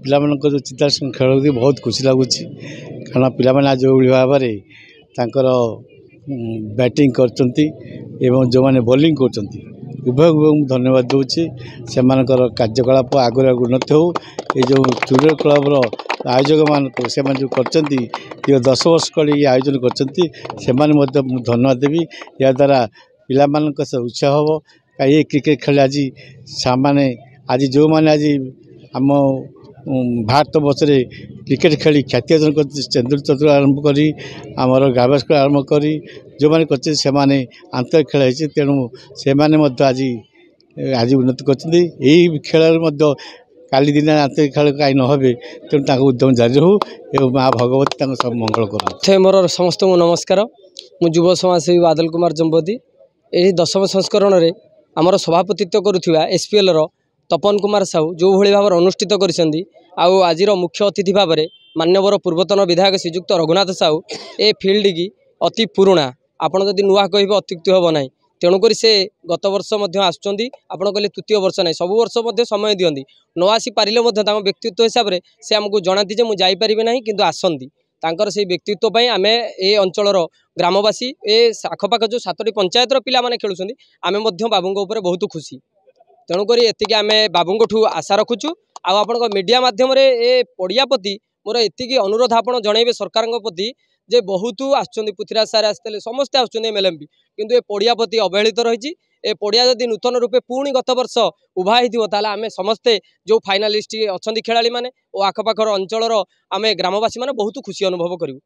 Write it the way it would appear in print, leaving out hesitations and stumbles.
ପିଲାମାନଙ୍କ ଯେଉଁ ଚିନ୍ତାର ଖେଳ ଦେଖି ବହୁତ ଖୁସି ଲାଗୁଛି। କାରଣ ପିଲାମାନେ ଆଜି ଯେଉଁଭଳି ଭାବରେ ତାଙ୍କର ବ୍ୟାଟିଂ କରୁଛନ୍ତି ଏବଂ ଯେଉଁମାନେ ବୋଲିଂ କରୁଛନ୍ତି ଉଭୟଙ୍କୁ ମୁଁ ଧନ୍ୟବାଦ ଦେଉଛି। ସେମାନଙ୍କର କାର୍ଯ୍ୟକଳାପ ଆଗରୁ ଉନ୍ନତି ହେଉ। ଏ ଯେଉଁ ଷ୍ଟୁଡ଼ିଓ କ୍ଲବ୍ର ଆୟୋଜକମାନଙ୍କୁ ସେମାନେ ଯେଉଁ କରିଛନ୍ତି 10 ବର୍ଷ କଳି ଆୟୋଜନ କରିଛନ୍ତି ସେମାନେ ମଧ୍ୟ ମୁଁ ଧନ୍ୟବାଦ ଦେବି। ଏହାଦ୍ୱାରା ପିଲାମାନଙ୍କ ଉତ୍ସାହ ହେବ। ଏ କ୍ରିକେଟ ଖେଳ ଆଜି ସେମାନେ ଆଜି ଯେଉଁମାନେ ଆଜି ଆମ ଭାରତ ବର୍ଷରେ କ୍ରିକେଟ ଖେଳି ଖ୍ୟାତି ଅର୍ଜନ କରିଛନ୍ତି ତେନ୍ଦୁଲକର ଆରମ୍ଭ କରି ଆମର ଗାଭାସ୍କର ଆରମ୍ଭ କରି ଯେଉଁମାନେ କରିଛନ୍ତି ସେମାନେ ଆନ୍ତରିକ ଖେଳ ହେଇଛି। ତେଣୁ ସେମାନେ ମଧ୍ୟ ଆଜି ଉନ୍ନତି କରିଛନ୍ତି। ଏହି ଖେଳରେ ମଧ୍ୟ କାଲି ଦିନ ଆନ୍ତରିକ ଖେଳ କାହିଁ ନ ହେବେ। ତେଣୁ ତାଙ୍କ ଉଦ୍ୟମ ଜାରି ରହୁ ଏବଂ ମା ଭଗବତୀ ତାଙ୍କ ସବୁ ମଙ୍ଗଳ କରନ୍ତୁ। ମୋର ସମସ୍ତଙ୍କୁ ନମସ୍କାର। ମୁଁ ଯୁବ ସମାଜସେବୀ ବାଦଲ କୁମାର ଜମ୍ବତି। ଏହି 10ମ ସଂସ୍କରଣରେ ଆମର ସଭାପତିତ୍ୱ କରୁଥିବା SPLର ତପନ କୁମାର ସାହୁ ଯେଉଁଭଳି ଭାବରେ ଅନୁଷ୍ଠିତ କରିଛନ୍ତି ଆଉ ଆଜିର ମୁଖ୍ୟ ଅତିଥି ଭାବରେ ମାନ୍ୟବର ପୂର୍ବତନ ବିଧାୟକ ଶ୍ରୀଯୁକ୍ତ ରଘୁନାଥ ସାହୁ ଏ ଫିଲ୍ଡକି ଅତି ପୁରୁଣା, ଆପଣ ଯଦି ନୂଆ କହିବେ ଅତ୍ୟୁକ୍ତି ହେବ ନାହିଁ। ତେଣୁକରି ସେ ଗତ ବର୍ଷ ମଧ୍ୟ ଆସୁଛନ୍ତି। ଆପଣ କହିଲେ ତୃତୀୟ ବର୍ଷ ନାହିଁ, ସବୁ ବର୍ଷ ମଧ୍ୟ ସମୟ ଦିଅନ୍ତି। ନ ଆସିପାରିଲେ ମଧ୍ୟ ତାଙ୍କ ବ୍ୟକ୍ତିତ୍ୱ ହିସାବରେ ସେ ଆମକୁ ଜଣାନ୍ତି ଯେ ମୁଁ ଯାଇପାରିବି ନାହିଁ କିନ୍ତୁ ଆସନ୍ତି। ତାଙ୍କର ସେଇ ବ୍ୟକ୍ତିତ୍ୱ ପାଇଁ ଆମେ ଏ ଅଞ୍ଚଳର ଗ୍ରାମବାସୀ ଏ ଆଖପାଖ ଯେଉଁ 7ଟି ପଞ୍ଚାୟତର ପିଲାମାନେ ଖେଳୁଛନ୍ତି ଆମେ ମଧ୍ୟ ବାବୁଙ୍କ ଉପରେ ବହୁତ ଖୁସି। ତେଣୁକରି ଏତିକି ଆମେ ବାବୁଙ୍କଠୁ ଆଶା ରଖୁଛୁ। ଆଉ ଆପଣଙ୍କ ମିଡ଼ିଆ ମାଧ୍ୟମରେ ଏ ପଡ଼ିଆ ପ୍ରତି ମୋର ଏତିକି ଅନୁରୋଧ ଆପଣ ଜଣାଇବେ ସରକାରଙ୍କ ପ୍ରତି ଯେ ବହୁତ ଆସୁଛନ୍ତି, ପୃଥ୍ୱୀରାଜ ସାର୍ ଆସିଥିଲେ, ସମସ୍ତେ ଆସୁଛନ୍ତି MLMP, କିନ୍ତୁ ଏ ପଡ଼ିଆ ପ୍ରତି ଅବହେଳିତ ରହିଛି। ଏ ପଡ଼ିଆ ଯଦି ନୂତନ ରୂପେ ପୁଣି ଗତ ବର୍ଷ ଉଭା ହେଇଥିବ ତାହେଲେ ଆମେ ସମସ୍ତେ ଯେଉଁ ଫାଇନାଲିଷ୍ଟ ଅଛନ୍ତି ଖେଳାଳିମାନେ ଓ ଆଖପାଖର ଅଞ୍ଚଳର ଆମେ ଗ୍ରାମବାସୀମାନେ ବହୁତ ଖୁସି ଅନୁଭବ କରିବୁ।